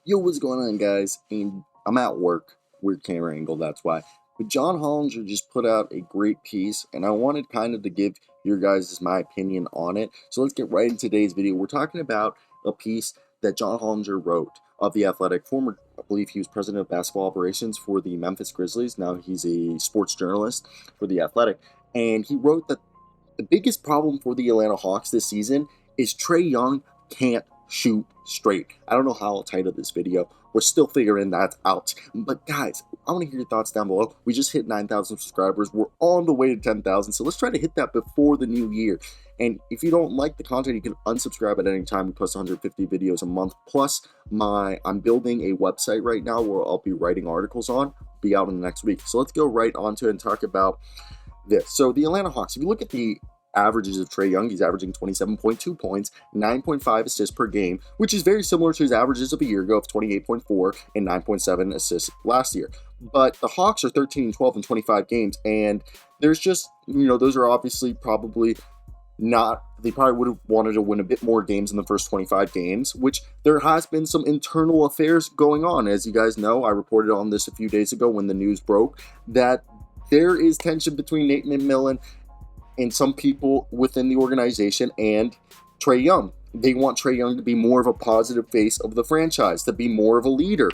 Yo, what's going on, guys? And I'm at work. Weird camera angle, that's why. But John Hollinger just put out a great piece, and I wanted kind of to give your guys my opinion on it. So let's get right into today's video. We're talking about a piece that John Hollinger wrote of The Athletic. Former, I believe he was president of basketball operations for the Memphis Grizzlies. Now he's a sports journalist for The Athletic. And he wrote that the biggest problem for the Atlanta Hawks this season is Trae Young can't shoot straight. I don't know how I'll title this video. We're still figuring that out. But guys, I want to hear your thoughts down below. We just hit 9,000 subscribers. We're on the way to 10,000. So let's try to hit that before the new year. And if you don't like the content, you can unsubscribe at any time. We post 150 videos a month. Plus, I'm building a website right now where I'll be writing articles on. Be out in the next week. So let's go right onto it and talk about this. So the Atlanta Hawks, if you look at the averages of Trae Young, he's averaging 27.2 points, 9.5 assists per game, which is very similar to his averages of a year ago of 28.4 and 9.7 assists last year. But the Hawks are 13 and 12 in 25 games, and there's just, those are obviously probably not, they probably would have wanted to win a bit more games in the first 25 games, which there has been some internal affairs going on. As you guys know, I reported on this a few days ago when the news broke that there is tension between Nate McMillan and some people within the organization and Trae Young. They want Trae Young to be more of a positive face of the franchise, to be more of a leader.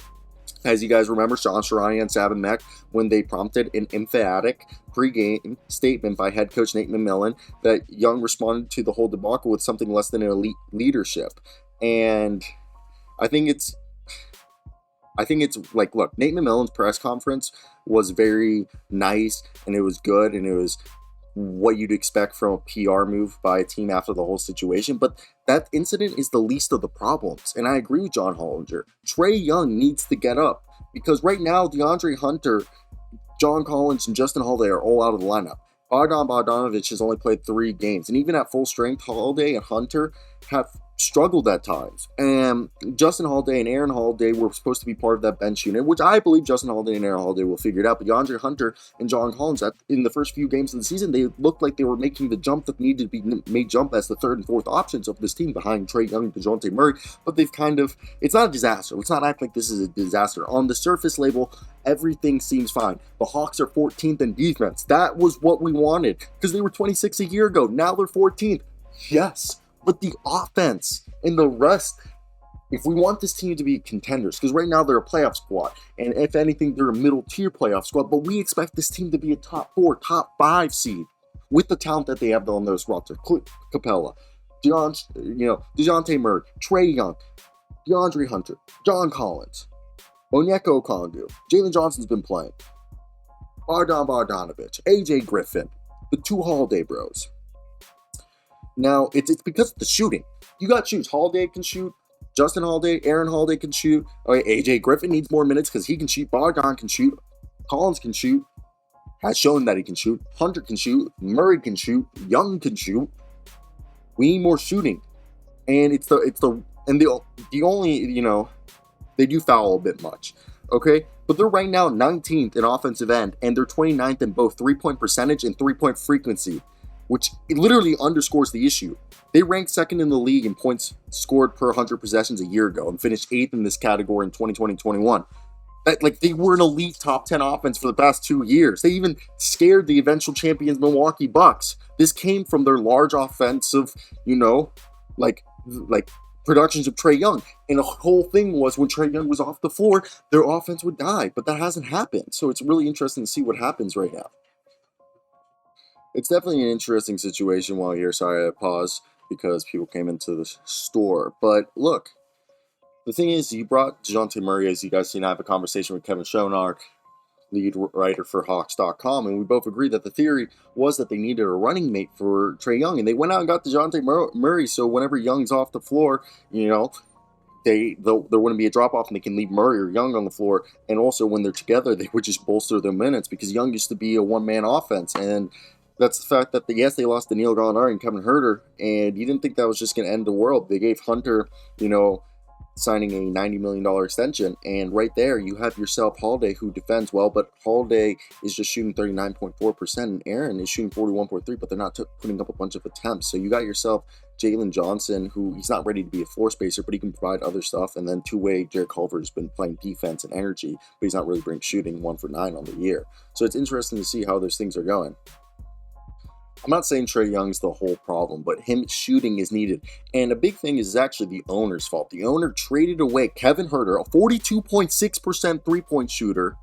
As you guys remember, Sean Sharani and Savin Mack, when they prompted an emphatic pregame statement by head coach Nate McMillan, that Young responded to the whole debacle with something less than an elite leadership. And I think it's like, look, Nate McMillan's press conference was very nice, and it was good, and it was what you'd expect from a PR move by a team after the whole situation. But that incident is the least of the problems. And I agree with John Hollinger. Trae Young needs to get up, because right now, DeAndre Hunter, John Collins, and Justin Holiday are all out of the lineup. Bogdanovich has only played 3 games. And even at full strength, Holiday and Hunter have struggled at times. And Justin Holiday and Aaron Holiday were supposed to be part of that bench unit, which I believe Justin Holiday and Aaron Holiday will figure it out. But DeAndre Hunter and John Collins, in the first few games of the season, they looked like they were making the jump that needed to be made jump as the third and fourth options of this team behind Trae Young and DeJounte Murray. But they've it's not a disaster. Let's not act like this is a disaster. On the surface level, everything seems fine. The Hawks are 14th in defense. That was what we wanted, because they were 26 a year ago. Now they're 14th. Yes. But the offense and the rest, if we want this team to be contenders, because right now they're a playoff squad, and if anything, they're a middle-tier playoff squad, but we expect this team to be a top 4, top 5 seed with the talent that they have on those roster. Capella, DeJounte Murray, Trae Young, DeAndre Hunter, John Collins, Onyeka Okongwu, Jalen Johnson's been playing, Bogdanovich, AJ Griffin, the 2 Holiday bros. Now, it's because of the shooting. You got shoots. Holiday can shoot. Justin Holiday, Aaron Holiday can shoot. AJ Griffin needs more minutes because he can shoot. Bogdan can shoot. Collins can shoot. Has shown that he can shoot. Hunter can shoot. Murray can shoot. Young can shoot. We need more shooting. And the only, they do foul a bit much. Okay? But they're right now 19th in offensive end, and they're 29th in both 3-point percentage and 3-point frequency, which literally underscores the issue. They ranked 2nd in the league in points scored per 100 possessions a year ago and finished 8th in this category in 2020-21. They were an elite top 10 offense for the past 2 years. They even scared the eventual champions Milwaukee Bucks. This came from their large offensive, productions of Trae Young. And the whole thing was when Trae Young was off the floor, their offense would die. But that hasn't happened. So it's really interesting to see what happens right now. It's definitely an interesting situation while here. Sorry, I paused because people came into the store. But look, the thing is, you brought DeJounte Murray, as you guys seen. I have a conversation with Kevin Schonar, lead writer for Hawks.com, and we both agreed that the theory was that they needed a running mate for Trae Young, and they went out and got DeJounte Murray, so whenever Young's off the floor, there wouldn't be a drop-off, and they can leave Murray or Young on the floor. And also, when they're together, they would just bolster their minutes, because Young used to be a one-man offense, and that's the fact that, they lost Daniil Gallinari and Kevin Huerter, and you didn't think that was just going to end the world. They gave Hunter, signing a $90 million extension, and right there you have yourself Holiday, who defends well, but Holiday is just shooting 39.4%, and Aaron is shooting 41.3%, but they're not putting up a bunch of attempts. So you got yourself Jalen Johnson, who he's not ready to be a floor spacer, but he can provide other stuff. And then two-way Jarrett Culver's been playing defense and energy, but he's not really bringing shooting, 1 for 9 on the year. So it's interesting to see how those things are going. I'm not saying Trae Young's the whole problem, but him shooting is needed. And a big thing is actually the owner's fault. The owner traded away Kevin Huerter, a 42.6% three-point shooter,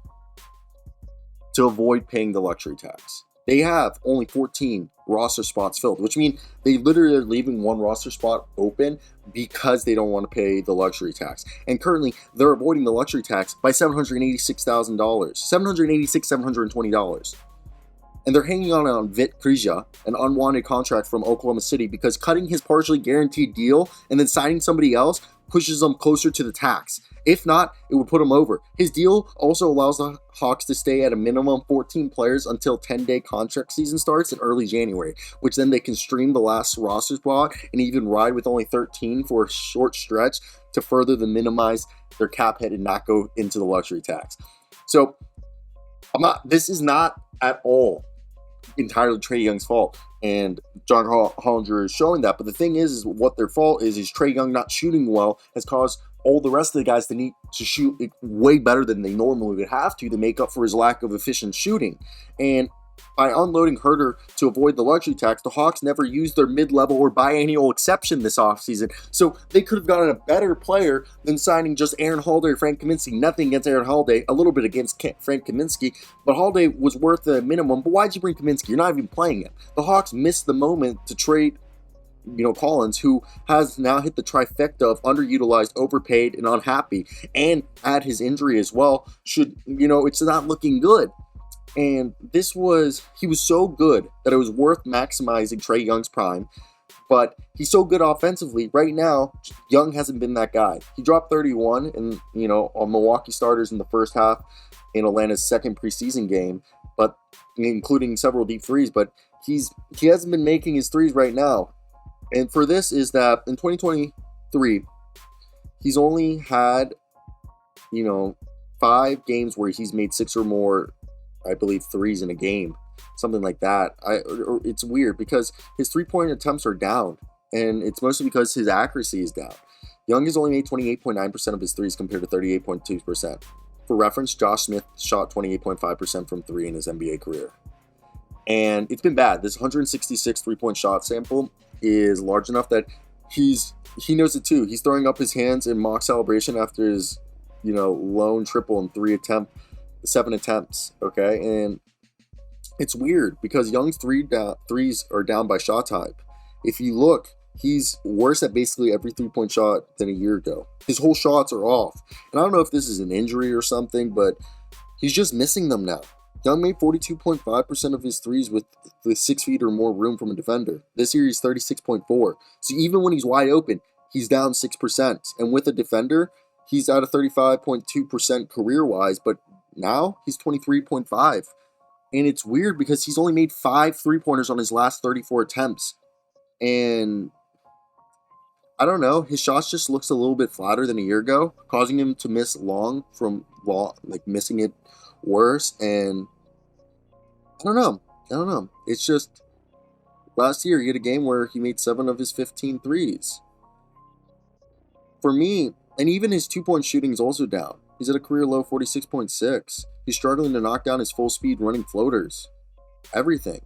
to avoid paying the luxury tax. They have only 14 roster spots filled, which means they literally are leaving one roster spot open because they don't want to pay the luxury tax. And currently, they're avoiding the luxury tax by $786,000, $720. And they're hanging on Vit Krejci, an unwanted contract from Oklahoma City, because cutting his partially guaranteed deal and then signing somebody else pushes them closer to the tax. If not, it would put him over. His deal also allows the Hawks to stay at a minimum 14 players until 10-day contract season starts in early January, which then they can stream the last roster spot and even ride with only 13 for a short stretch to further minimize their cap hit and not go into the luxury tax. So this is not at all entirely Trae Young's fault, and John Hollinger is showing that. But the thing is what their fault is Trae Young not shooting well has caused all the rest of the guys to need to shoot way better than they normally would have to make up for his lack of efficient shooting. And by unloading Huerter to avoid the luxury tax, the Hawks never used their mid-level or biannual exception this offseason. So they could have gotten a better player than signing just Aaron Holiday or Frank Kaminsky. Nothing against Aaron Holiday, a little bit against Frank Kaminsky, but Holiday was worth the minimum. But why'd you bring Kaminsky? You're not even playing him. The Hawks missed the moment to trade Collins, who has now hit the trifecta of underutilized, overpaid, and unhappy, and add his injury as well. It's not looking good. And he was so good that it was worth maximizing Trae Young's prime, but he's so good offensively. Right now, Young hasn't been that guy. He dropped 31 on Milwaukee starters in the first half in Atlanta's second preseason game, but including several deep threes, but he hasn't been making his threes right now. And for this is that in 2023, he's only had, 5 games where he's made 6 or more, I believe, threes in a game, something like that. It's weird because his three-point attempts are down, and it's mostly because his accuracy is down. Young has only made 28.9% of his threes compared to 38.2%. For reference, Josh Smith shot 28.5% from 3 in his NBA career. And it's been bad. This 166 three-point shot sample is large enough that he knows it too. He's throwing up his hands in mock celebration after his, lone triple in 7 attempts, okay? And it's weird because Young's threes are down by shot type. If you look, he's worse at basically every three-point shot than a year ago. His whole shots are off. And I don't know if this is an injury or something, but he's just missing them now. Young made 42.5% of his threes with 6 feet or more room from a defender. This year he's 36.4. So even when he's wide open, he's down 6%. And with a defender, he's at a 35.2% career-wise, but now he's 23.5. And it's weird because he's only made 5 three-pointers on his last 34 attempts. And I don't know, his shots just looks a little bit flatter than a year ago, causing him to miss missing it worse. And I don't know. It's just last year he had a game where he made 7 of his 15 threes. For me, and even his 2-point shooting is also down. He's at a career low 46.6. He's struggling to knock down his full speed running floaters. Everything.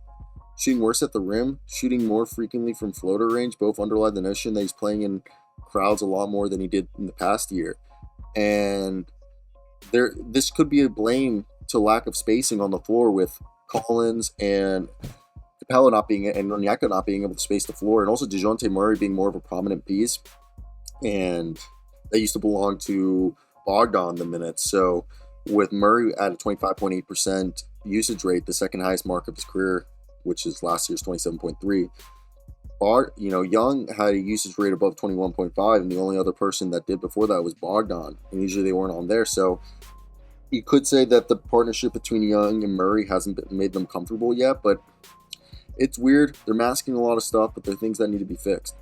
Shooting worse at the rim, shooting more frequently from floater range, both underlie the notion that he's playing in crowds a lot more than he did in the past year. And this could be a blame to lack of spacing on the floor with Collins and Capella and Onyeka not being able to space the floor, and also DeJounte Murray being more of a prominent piece. And that used to belong to Bogdan the minutes. So with Murray at a 25.8% usage rate, the second highest mark of his career, which is last year's 27.3, Young had a usage rate above 21.5, and the only other person that did before that was Bogdan, and usually they weren't on there. So you could say that the partnership between Young and Murray hasn't made them comfortable yet, but it's weird. They're masking a lot of stuff, but they're things that need to be fixed.